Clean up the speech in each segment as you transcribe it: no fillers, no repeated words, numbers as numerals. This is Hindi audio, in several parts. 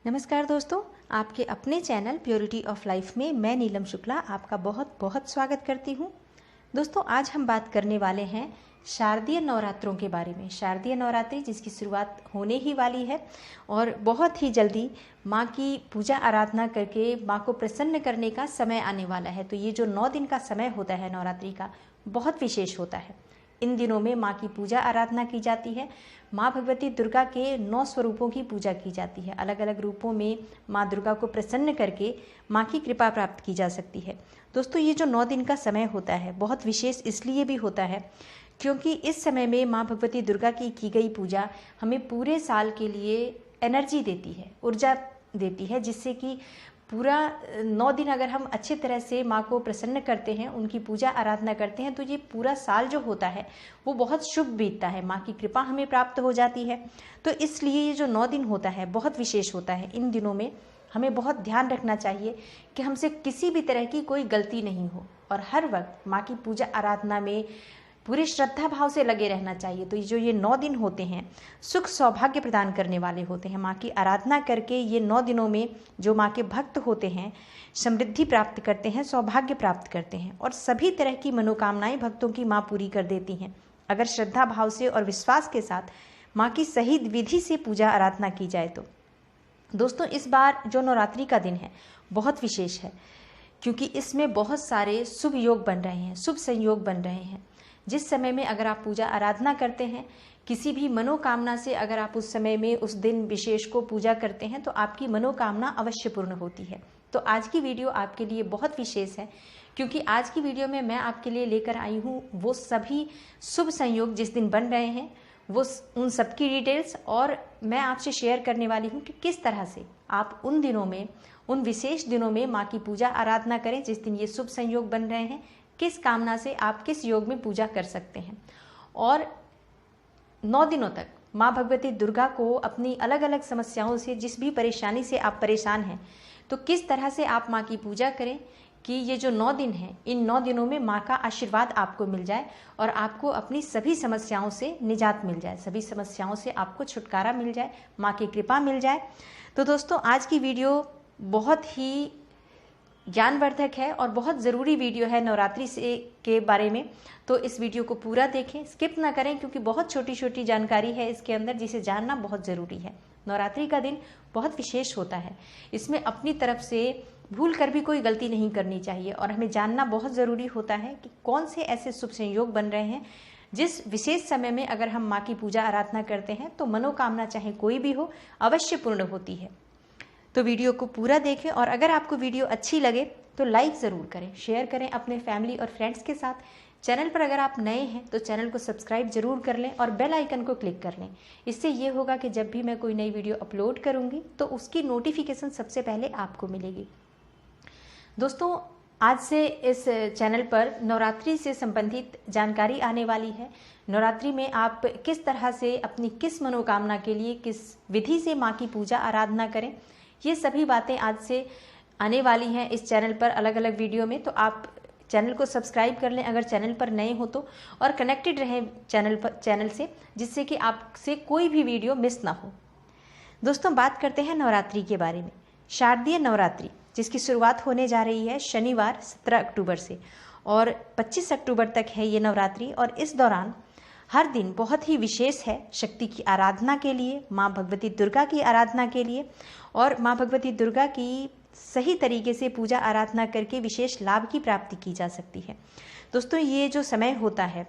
नमस्कार दोस्तों, आपके अपने चैनल प्योरिटी ऑफ लाइफ में मैं नीलम शुक्ला आपका बहुत बहुत स्वागत करती हूँ। दोस्तों, आज हम बात करने वाले हैं शारदीय नवरात्रों के बारे में। शारदीय नवरात्रि जिसकी शुरुआत होने ही वाली है और बहुत ही जल्दी माँ की पूजा आराधना करके माँ को प्रसन्न करने का समय आने वाला है। तो ये जो 9 दिन का समय होता है नवरात्रि का, बहुत विशेष होता है। इन दिनों में माँ की पूजा आराधना की जाती है। माँ भगवती दुर्गा के 9 स्वरूपों की पूजा की जाती है। अलग अलग रूपों में माँ दुर्गा को प्रसन्न करके माँ की कृपा प्राप्त की जा सकती है। दोस्तों, ये जो 9 दिन का समय होता है बहुत विशेष इसलिए भी होता है क्योंकि इस समय में माँ भगवती दुर्गा की गई पूजा हमें पूरे साल के लिए एनर्जी देती है, ऊर्जा देती है, जिससे कि पूरा 9 दिन अगर हम अच्छे तरह से माँ को प्रसन्न करते हैं, उनकी पूजा आराधना करते हैं, तो ये पूरा साल जो होता है वो बहुत शुभ बीतता है। माँ की कृपा हमें प्राप्त हो जाती है। तो इसलिए ये जो 9 दिन होता है बहुत विशेष होता है। इन दिनों में हमें बहुत ध्यान रखना चाहिए कि हमसे किसी भी तरह की कोई गलती नहीं हो और हर वक्त माँ की पूजा आराधना में पूरे श्रद्धा भाव से लगे रहना चाहिए। तो ये 9 दिन होते हैं सुख सौभाग्य प्रदान करने वाले होते हैं। माँ की आराधना करके ये 9 दिनों में जो माँ के भक्त होते हैं समृद्धि प्राप्त करते हैं, सौभाग्य प्राप्त करते हैं और सभी तरह की मनोकामनाएं भक्तों की माँ पूरी कर देती हैं अगर श्रद्धा भाव से और विश्वास के साथ माँ की सही विधि से पूजा आराधना की जाए। तो दोस्तों, इस बार जो नवरात्रि का दिन है बहुत विशेष है क्योंकि इसमें बहुत सारे शुभ योग बन रहे हैं, शुभ संयोग बन रहे हैं। जिस समय में अगर आप पूजा आराधना करते हैं, किसी भी मनोकामना से अगर आप उस समय में उस दिन विशेष को पूजा करते हैं तो आपकी मनोकामना अवश्य पूर्ण होती है। तो आज की वीडियो आपके लिए बहुत विशेष है क्योंकि आज की वीडियो में मैं आपके लिए लेकर आई हूँ वो सभी शुभ संयोग जिस दिन बन रहे हैं, वो उन सब की डिटेल्स, और मैं आपसे शेयर करने वाली हूँ कि किस तरह से आप उन दिनों में, उन विशेष दिनों में माँ की पूजा आराधना करें जिस दिन ये शुभ संयोग बन रहे हैं। किस कामना से आप किस योग में पूजा कर सकते हैं और 9 दिनों तक माँ भगवती दुर्गा को अपनी अलग अलग समस्याओं से, जिस भी परेशानी से आप परेशान हैं, तो किस तरह से आप माँ की पूजा करें कि ये जो 9 दिन हैं, इन 9 दिनों में माँ का आशीर्वाद आपको मिल जाए और आपको अपनी सभी समस्याओं से निजात मिल जाए, सभी समस्याओं से आपको छुटकारा मिल जाए, माँ की कृपा मिल जाए। तो दोस्तों, आज की वीडियो बहुत ही ज्ञानवर्धक है और बहुत ज़रूरी वीडियो है नवरात्रि से के बारे में। तो इस वीडियो को पूरा देखें, स्किप ना करें क्योंकि बहुत छोटी छोटी जानकारी है इसके अंदर जिसे जानना बहुत ज़रूरी है। नवरात्रि का दिन बहुत विशेष होता है। इसमें अपनी तरफ से भूल कर भी कोई गलती नहीं करनी चाहिए और हमें जानना बहुत ज़रूरी होता है कि कौन से ऐसे शुभ संयोग बन रहे हैं जिस विशेष समय में अगर हम माँ की पूजा आराधना करते हैं तो मनोकामना चाहे कोई भी हो अवश्य पूर्ण होती है। तो वीडियो को पूरा देखें और अगर आपको वीडियो अच्छी लगे तो लाइक ज़रूर करें, शेयर करें अपने फैमिली और फ्रेंड्स के साथ। चैनल पर अगर आप नए हैं तो चैनल को सब्सक्राइब जरूर कर लें और बेल आइकन को क्लिक कर लें। इससे ये होगा कि जब भी मैं कोई नई वीडियो अपलोड करूँगी तो उसकी नोटिफिकेशन सबसे पहले आपको मिलेगी। दोस्तों, आज से इस चैनल पर नवरात्रि से संबंधित जानकारी आने वाली है। नवरात्रि में आप किस तरह से अपनी किस मनोकामना के लिए किस विधि से माँ की पूजा आराधना करें, ये सभी बातें आज से आने वाली हैं इस चैनल पर अलग अलग वीडियो में। तो आप चैनल को सब्सक्राइब कर लें अगर चैनल पर नए हो तो, और कनेक्टेड रहें चैनल से, जिससे कि आपसे कोई भी वीडियो मिस ना हो। दोस्तों, बात करते हैं नवरात्रि के बारे में। शारदीय नवरात्रि जिसकी शुरुआत होने जा रही है शनिवार 17 अक्टूबर से और 25 अक्टूबर तक है ये नवरात्रि। और इस दौरान हर दिन बहुत ही विशेष है शक्ति की आराधना के लिए, माँ भगवती दुर्गा की आराधना के लिए, और माँ भगवती दुर्गा की सही तरीके से पूजा आराधना करके विशेष लाभ की प्राप्ति की जा सकती है। दोस्तों, ये जो समय होता है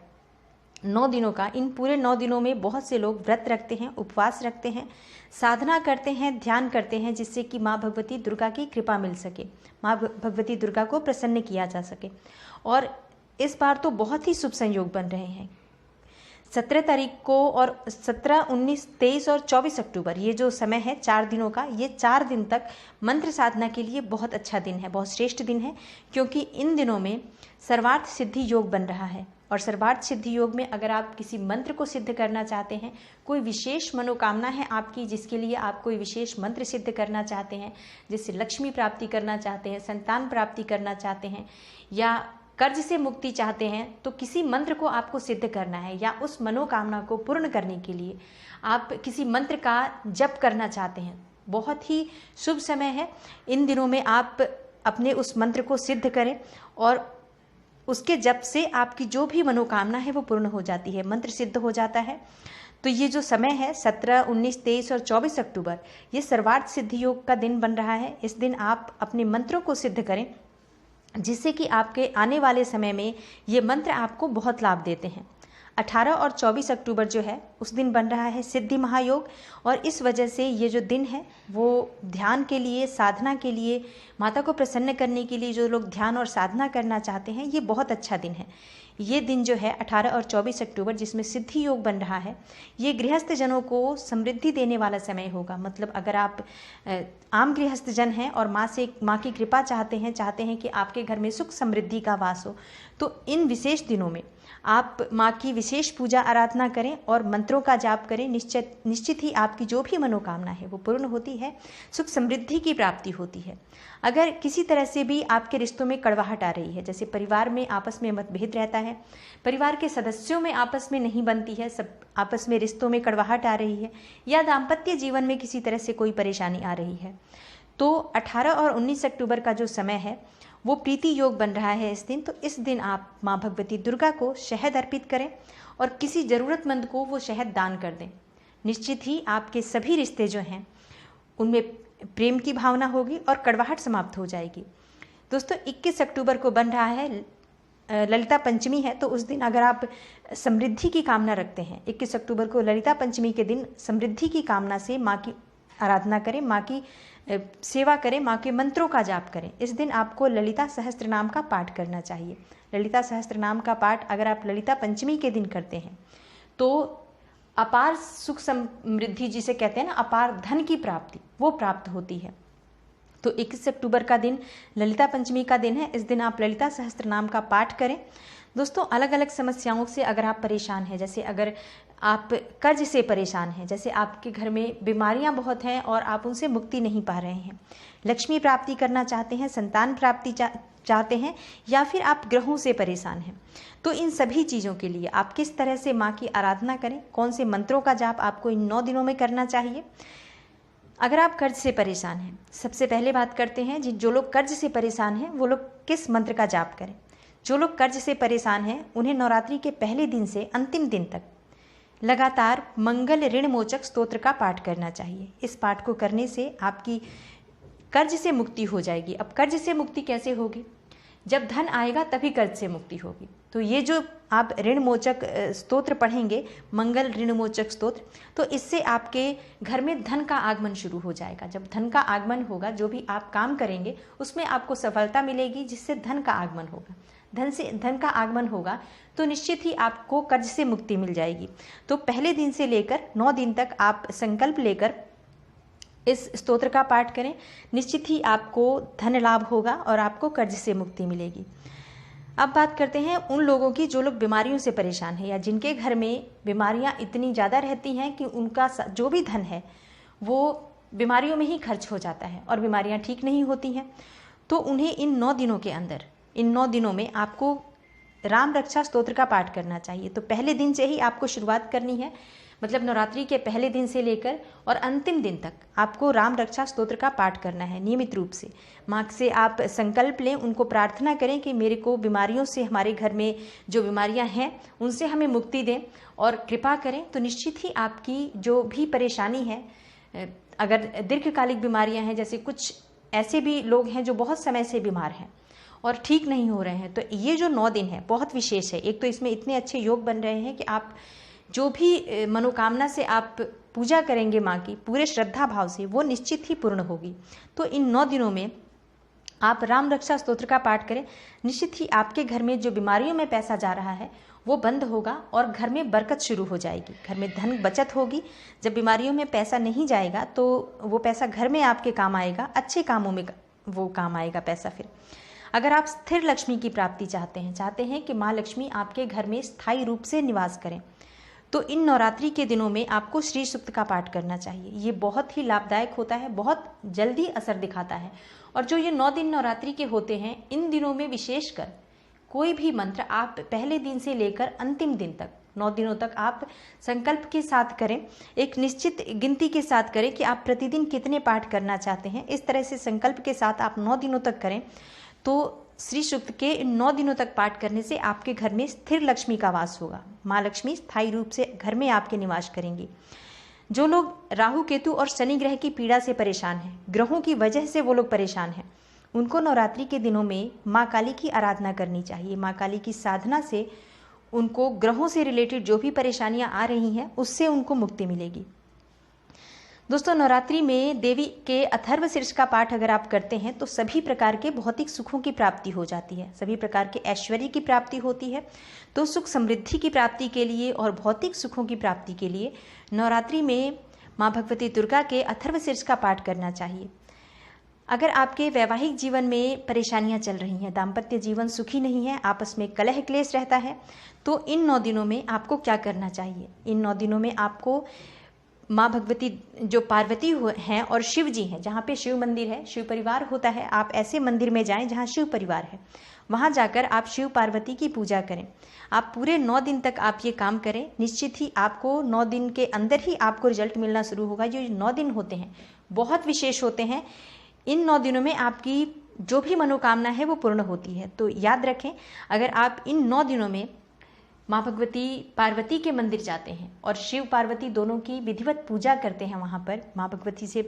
9 दिनों का, इन पूरे 9 दिनों में बहुत से लोग व्रत रखते हैं, उपवास रखते हैं, साधना करते हैं, ध्यान करते हैं, जिससे कि माँ भगवती दुर्गा की कृपा मिल सके, माँ भगवती दुर्गा को प्रसन्न किया जा सके। और इस बार तो बहुत ही शुभ संयोग बन रहे हैं। 17 तारीख को और 17, 19, 23 और 24 अक्टूबर ये जो समय है 4 दिनों का, ये 4 दिन तक मंत्र साधना के लिए बहुत अच्छा दिन है, बहुत श्रेष्ठ दिन है क्योंकि इन दिनों में सर्वार्थ सिद्धि योग बन रहा है। और सर्वार्थ सिद्धि योग में अगर आप किसी मंत्र को सिद्ध करना चाहते हैं, कोई विशेष मनोकामना है आपकी जिसके लिए आप कोई विशेष मंत्र सिद्ध करना चाहते हैं, जिससे लक्ष्मी प्राप्ति करना चाहते हैं, संतान प्राप्ति करना चाहते हैं, या कर्ज से मुक्ति चाहते हैं, तो किसी मंत्र को आपको सिद्ध करना है या उस मनोकामना को पूर्ण करने के लिए आप किसी मंत्र का जप करना चाहते हैं, बहुत ही शुभ समय है। इन दिनों में आप अपने उस मंत्र को सिद्ध करें और उसके जप से आपकी जो भी मनोकामना है वो पूर्ण हो जाती है, मंत्र सिद्ध हो जाता है। तो ये जो समय है 17, 19, 23 और 24 अक्टूबर, ये सर्वार्थ सिद्धि योग का दिन बन रहा है। इस दिन आप अपने मंत्रों को सिद्ध करें, जिससे कि आपके आने वाले समय में ये मंत्र आपको बहुत लाभ देते हैं। 18 और 24 अक्टूबर जो है उस दिन बन रहा है सिद्धि महायोग, और इस वजह से ये जो दिन है वो ध्यान के लिए, साधना के लिए, माता को प्रसन्न करने के लिए जो लोग ध्यान और साधना करना चाहते हैं, ये बहुत अच्छा दिन है। ये दिन जो है 18 और 24 अक्टूबर जिसमें सिद्धि योग बन रहा है, ये गृहस्थ जनों को समृद्धि देने वाला समय होगा। मतलब अगर आप आम गृहस्थ जन हैं और माँ की कृपा चाहते हैं कि आपके घर में सुख समृद्धि का वास हो, तो इन विशेष दिनों में आप माँ की विशेष पूजा आराधना करें और मंत्रों का जाप करें। निश्चित ही आपकी जो भी मनोकामना है वो पूर्ण होती है, सुख समृद्धि की प्राप्ति होती है। अगर किसी तरह से भी आपके रिश्तों में कड़वाहट आ रही है, जैसे परिवार में आपस में मतभेद रहता है, परिवार के सदस्यों में आपस में नहीं बनती है, सब आपस में रिश्तों में कड़वाहट आ रही है, या दाम्पत्य जीवन में किसी तरह से कोई परेशानी आ रही है, तो 18 और 19 अक्टूबर का जो समय है वो प्रीति योग बन रहा है इस दिन। तो इस दिन आप माँ भगवती दुर्गा को शहद अर्पित करें और किसी ज़रूरतमंद को वो शहद दान कर दें। निश्चित ही आपके सभी रिश्ते जो हैं उनमें प्रेम की भावना होगी और कड़वाहट समाप्त हो जाएगी। दोस्तों 21 अक्टूबर को बन रहा है ललिता पंचमी है, तो उस दिन अगर आप समृद्धि की कामना रखते हैं, 21 अक्टूबर को ललिता पंचमी के दिन समृद्धि की कामना से माँ की आराधना करें, माँ की सेवा करें, माँ के मंत्रों का जाप करें। इस दिन आपको ललिता सहस्त्र नाम का पाठ करना चाहिए। ललिता सहस्त्र नाम का पाठ अगर आप ललिता पंचमी के दिन करते हैं तो अपार सुख समृद्धि जिसे कहते हैं ना, अपार धन की प्राप्ति, वो प्राप्त होती है। तो 21 अक्टूबर का दिन ललिता पंचमी का दिन है। इस दिन आप ललिता सहस्त्र नाम का पाठ करें। दोस्तों अलग अलग समस्याओं से अगर आप परेशान हैं, जैसे अगर आप कर्ज से परेशान हैं, जैसे आपके घर में बीमारियां बहुत हैं और आप उनसे मुक्ति नहीं पा रहे हैं, लक्ष्मी प्राप्ति करना चाहते हैं, संतान प्राप्ति चाहते हैं, या फिर आप ग्रहों से परेशान हैं, तो इन सभी चीज़ों के लिए आप किस तरह से माँ की आराधना करें, कौन से मंत्रों का जाप आपको इन 9 दिनों में करना चाहिए। अगर आप कर्ज से परेशान हैं, सबसे पहले बात करते हैं जो लोग कर्ज से परेशान हैं वो लोग किस मंत्र का जाप करें। जो लोग कर्ज से परेशान हैं उन्हें नवरात्रि के पहले दिन से अंतिम दिन तक लगातार मंगल ऋण मोचक स्तोत्र का पाठ करना चाहिए। इस पाठ को करने से आपकी कर्ज से मुक्ति हो जाएगी। अब कर्ज से मुक्ति कैसे होगी? जब धन आएगा तभी कर्ज से मुक्ति होगी। तो ये जो आप ऋण मोचक स्तोत्र पढ़ेंगे, मंगल ऋण मोचक स्तोत्र, तो इससे आपके घर में धन का आगमन शुरू हो जाएगा। जब धन का आगमन होगा, जो भी आप काम करेंगे उसमें आपको सफलता मिलेगी, जिससे धन का आगमन होगा। धन का आगमन होगा तो निश्चित ही आपको कर्ज से मुक्ति मिल जाएगी। तो पहले दिन से लेकर 9 दिन तक आप संकल्प लेकर इस स्तोत्र का पाठ करें। निश्चित ही आपको धन लाभ होगा और आपको कर्ज से मुक्ति मिलेगी। अब बात करते हैं उन लोगों की जो लोग बीमारियों से परेशान हैं, या जिनके घर में बीमारियां इतनी ज़्यादा रहती हैं कि उनका जो भी धन है वो बीमारियों में ही खर्च हो जाता है और बीमारियां ठीक नहीं होती हैं। तो उन्हें इन 9 दिनों के अंदर, इन 9 दिनों में आपको राम रक्षा स्तोत्र का पाठ करना चाहिए। तो पहले दिन से ही आपको शुरुआत करनी है, मतलब नवरात्रि के पहले दिन से लेकर और अंतिम दिन तक आपको राम रक्षा स्तोत्र का पाठ करना है नियमित रूप से। माँ से आप संकल्प लें, उनको प्रार्थना करें कि मेरे को बीमारियों से, हमारे घर में जो बीमारियां हैं उनसे हमें मुक्ति दें और कृपा करें। तो निश्चित ही आपकी जो भी परेशानी है, अगर दीर्घकालिक बीमारियां हैं, जैसे कुछ ऐसे भी लोग हैं जो बहुत समय से बीमार हैं और ठीक नहीं हो रहे हैं, तो ये जो 9 दिन है बहुत विशेष है। एक तो इसमें इतने अच्छे योग बन रहे हैं कि आप जो भी मनोकामना से आप पूजा करेंगे माँ की पूरे श्रद्धा भाव से, वो निश्चित ही पूर्ण होगी। तो इन 9 दिनों में आप राम रक्षा स्तोत्र का पाठ करें। निश्चित ही आपके घर में जो बीमारियों में पैसा जा रहा है वो बंद होगा और घर में बरकत शुरू हो जाएगी, घर में धन बचत होगी। जब बीमारियों में पैसा नहीं जाएगा तो वो पैसा घर में आपके काम आएगा, अच्छे कामों में वो काम आएगा पैसा। फिर अगर आप स्थिर लक्ष्मी की प्राप्ति चाहते हैं कि माँ लक्ष्मी आपके घर में स्थायी रूप से निवास करें, तो इन नवरात्रि के दिनों में आपको श्री सूक्त का पाठ करना चाहिए। ये बहुत ही लाभदायक होता है, बहुत जल्दी असर दिखाता है। और जो ये 9 दिन नवरात्रि के होते हैं, इन दिनों में विशेषकर कोई भी मंत्र आप पहले दिन से लेकर अंतिम दिन तक 9 दिनों तक आप संकल्प के साथ करें, एक निश्चित गिनती के साथ करें कि आप प्रतिदिन कितने पाठ करना चाहते हैं। इस तरह से संकल्प के साथ आप 9 दिनों तक करें तो श्री सूक्त के इन 9 दिनों तक पाठ करने से आपके घर में स्थिर लक्ष्मी का वास होगा। माँ लक्ष्मी स्थायी रूप से घर में आपके निवास करेंगी। जो लोग राहु केतु और शनि ग्रह की पीड़ा से परेशान हैं, ग्रहों की वजह से वो लोग परेशान हैं, उनको नवरात्रि के दिनों में माँ काली की आराधना करनी चाहिए। माँ काली की साधना से उनको ग्रहों से रिलेटेड जो भी परेशानियां आ रही हैं उससे उनको मुक्ति मिलेगी। दोस्तों, नवरात्रि में देवी के अथर्व शीर्ष का पाठ अगर आप करते हैं तो सभी प्रकार के भौतिक सुखों की प्राप्ति हो जाती है, सभी प्रकार के ऐश्वर्य की प्राप्ति होती है। तो सुख समृद्धि की प्राप्ति के लिए और भौतिक सुखों की प्राप्ति के लिए नवरात्रि में माँ भगवती दुर्गा के अथर्व शीर्ष का पाठ करना चाहिए। अगर आपके वैवाहिक जीवन में परेशानियां चल रही हैं, दाम्पत्य जीवन सुखी नहीं है, आपस में कलह क्लेश रहता है, तो इन 9 दिनों में आपको क्या करना चाहिए? इन 9 दिनों में आपको माँ भगवती जो पार्वती हैं और शिव जी हैं, जहाँ पे शिव मंदिर है, शिव परिवार होता है, आप ऐसे मंदिर में जाएं जहाँ शिव परिवार है, वहाँ जाकर आप शिव पार्वती की पूजा करें। आप पूरे 9 दिन तक आप ये काम करें, निश्चित ही आपको 9 दिन के अंदर ही आपको रिजल्ट मिलना शुरू होगा। जो 9 दिन होते हैं बहुत विशेष होते हैं। इन 9 दिनों में आपकी जो भी मनोकामना है वो पूर्ण होती है। तो याद रखें, अगर आप इन 9 दिनों में माँ भगवती पार्वती के मंदिर जाते हैं और शिव पार्वती दोनों की विधिवत पूजा करते हैं, वहाँ पर माँ भगवती से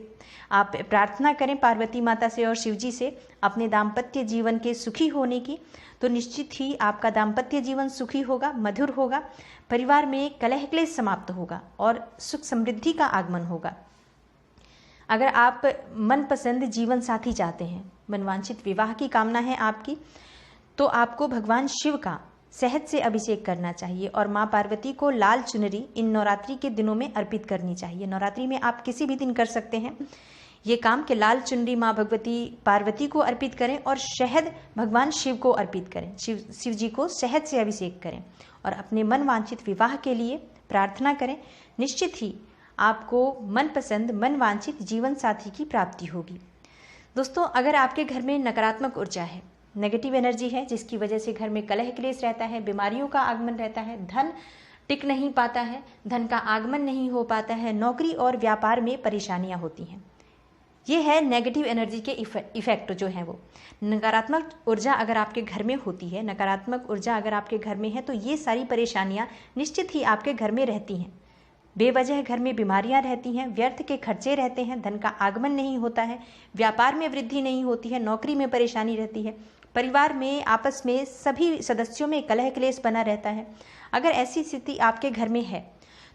आप प्रार्थना करें, पार्वती माता से और शिव जी से अपने दाम्पत्य जीवन के सुखी होने की, तो निश्चित ही आपका दाम्पत्य जीवन सुखी होगा, मधुर होगा, परिवार में कलह क्लेश समाप्त होगा और सुख समृद्धि का आगमन होगा। अगर आप मनपसंद जीवन साथी चाहते हैं, मनवांछित विवाह की कामना है आपकी, तो आपको भगवान शिव का शहद से अभिषेक करना चाहिए और माँ पार्वती को लाल चुनरी इन नवरात्रि के दिनों में अर्पित करनी चाहिए। नवरात्रि में आप किसी भी दिन कर सकते हैं ये काम कि लाल चुनरी माँ भगवती पार्वती को अर्पित करें और शहद भगवान शिव को अर्पित करें। शिव जी को शहद से अभिषेक करें और अपने मन वांछित विवाह के लिए प्रार्थना करें। निश्चित ही आपको मनपसंद मन वांछित जीवन साथी की प्राप्ति होगी। दोस्तों, अगर आपके घर में नकारात्मक ऊर्जा है, नेगेटिव एनर्जी है, जिसकी वजह से घर में कलह क्लेश रहता है, बीमारियों का आगमन रहता है, धन टिक नहीं पाता है, धन का आगमन नहीं हो पाता है, नौकरी और व्यापार में परेशानियां होती हैं, ये है नेगेटिव एनर्जी के इफेक्ट जो है वो। नकारात्मक ऊर्जा अगर आपके घर में होती है, नकारात्मक ऊर्जा अगर आपके घर में है, तो ये सारी परेशानियां निश्चित ही आपके घर में रहती हैं। बेवजह घर में बीमारियां रहती हैं, व्यर्थ के खर्चे रहते हैं, धन का आगमन नहीं होता है, व्यापार में वृद्धि नहीं होती है, नौकरी में परेशानी रहती है, परिवार में आपस में सभी सदस्यों में कलह क्लेश बना रहता है। अगर ऐसी स्थिति आपके घर में है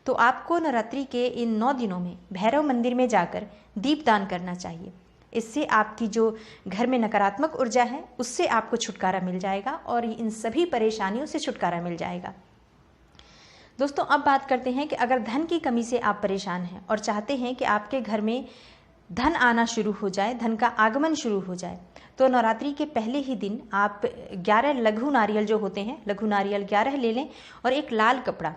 तो आपको नवरात्रि के इन 9 दिनों में भैरव मंदिर में जाकर दीपदान करना चाहिए। इससे आपकी जो घर में नकारात्मक ऊर्जा है उससे आपको छुटकारा मिल जाएगा और इन सभी परेशानियों से छुटकारा मिल जाएगा। दोस्तों, अब बात करते हैं कि अगर धन की कमी से आप परेशान हैं और चाहते हैं कि आपके घर में धन आना शुरू हो जाए, धन का आगमन शुरू हो जाए, तो नवरात्रि के पहले ही दिन आप 11 लघु नारियल जो होते हैं, लघु नारियल 11 ले लें और एक लाल कपड़ा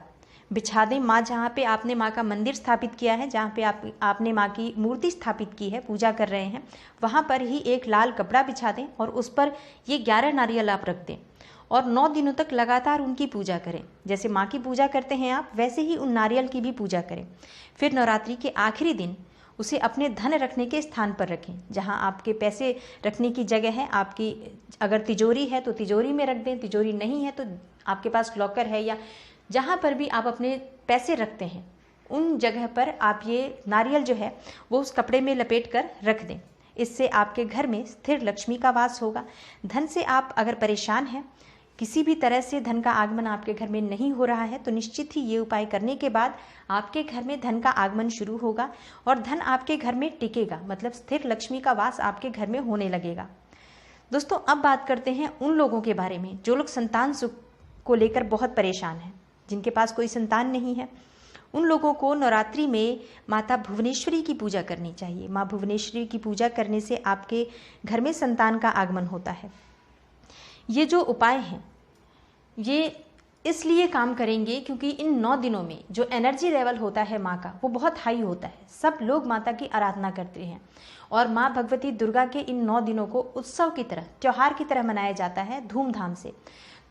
बिछा दें। माँ जहाँ पे आपने माँ का मंदिर स्थापित किया है, जहाँ पे आपने माँ की मूर्ति स्थापित की है, पूजा कर रहे हैं, वहाँ पर ही एक लाल कपड़ा बिछा दें और उस पर ये 11 नारियल आप रख दें और 9 दिनों तक लगातार उनकी पूजा करें। जैसे माँ की पूजा करते हैं आप, वैसे ही उन नारियल की भी पूजा करें। फिर नवरात्रि के आखिरी दिन उसे अपने धन रखने के स्थान पर रखें, जहां आपके पैसे रखने की जगह है। आपकी अगर तिजोरी है तो तिजोरी में रख दें, तिजोरी नहीं है तो आपके पास लॉकर है या जहां पर भी आप अपने पैसे रखते हैं उन जगह पर आप ये नारियल जो है वो उस कपड़े में लपेट कर रख दें। इससे आपके घर में स्थिर लक्ष्मी का वास होगा। धन से आप अगर परेशान हैं, किसी भी तरह से धन का आगमन आपके घर में नहीं हो रहा है, तो निश्चित ही ये उपाय करने के बाद आपके घर में धन का आगमन शुरू होगा और धन आपके घर में टिकेगा, मतलब स्थिर लक्ष्मी का वास आपके घर में होने लगेगा। दोस्तों, अब बात करते हैं उन लोगों के बारे में जो लोग संतान सुख को लेकर बहुत परेशान हैं, जिनके पास कोई संतान नहीं है। उन लोगों को नवरात्रि में माता भुवनेश्वरी की पूजा करनी चाहिए। माँ भुवनेश्वरी की पूजा करने से आपके घर में संतान का आगमन होता है। ये जो उपाय हैं ये इसलिए काम करेंगे क्योंकि इन 9 दिनों में जो एनर्जी लेवल होता है माँ का वो बहुत हाई होता है। सब लोग माता की आराधना करते हैं और माँ भगवती दुर्गा के इन 9 दिनों को उत्सव की तरह, त्योहार की तरह मनाया जाता है धूमधाम से।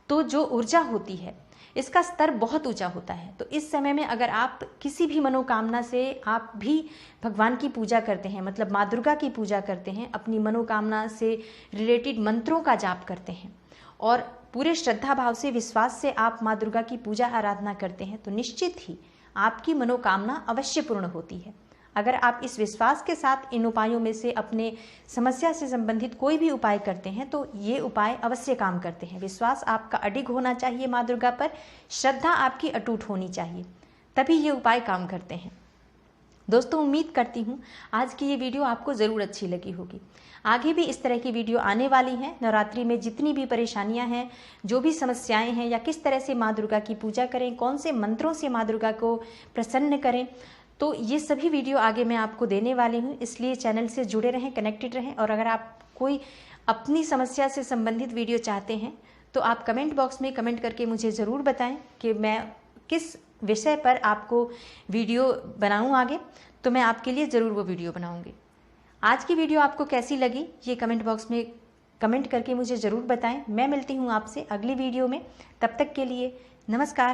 तो जो ऊर्जा होती है इसका स्तर बहुत ऊंचा होता है। तो इस समय में अगर आप किसी भी मनोकामना से आप भी भगवान की पूजा करते हैं, मतलब माँ दुर्गा की पूजा करते हैं, अपनी मनोकामना से रिलेटेड मंत्रों का जाप करते हैं और पूरे श्रद्धा भाव से, विश्वास से आप माँ दुर्गा की पूजा आराधना करते हैं, तो निश्चित ही आपकी मनोकामना अवश्य पूर्ण होती है। अगर आप इस विश्वास के साथ इन उपायों में से अपने समस्या से संबंधित कोई भी उपाय करते हैं तो ये उपाय अवश्य काम करते हैं। विश्वास आपका अडिग होना चाहिए माँ दुर्गा पर, श्रद्धा आपकी अटूट होनी चाहिए, तभी ये उपाय काम करते हैं। दोस्तों, उम्मीद करती हूँ आज की ये वीडियो आपको ज़रूर अच्छी लगी होगी। आगे भी इस तरह की वीडियो आने वाली हैं। नवरात्रि में जितनी भी परेशानियां हैं, जो भी समस्याएं हैं, या किस तरह से माँ दुर्गा की पूजा करें, कौन से मंत्रों से माँ दुर्गा को प्रसन्न करें, तो ये सभी वीडियो आगे मैं आपको देने वाली हूँ। इसलिए चैनल से जुड़े रहें, कनेक्टेड रहें। और अगर आप कोई अपनी समस्या से संबंधित वीडियो चाहते हैं तो आप कमेंट बॉक्स में कमेंट करके मुझे ज़रूर बताएं कि मैं किस विषय पर आपको वीडियो बनाऊं आगे, तो मैं आपके लिए ज़रूर वो वीडियो बनाऊंगी। आज की वीडियो आपको कैसी लगी ये कमेंट बॉक्स में कमेंट करके मुझे ज़रूर बताएं। मैं मिलती हूँ आपसे अगली वीडियो में। तब तक के लिए नमस्कार।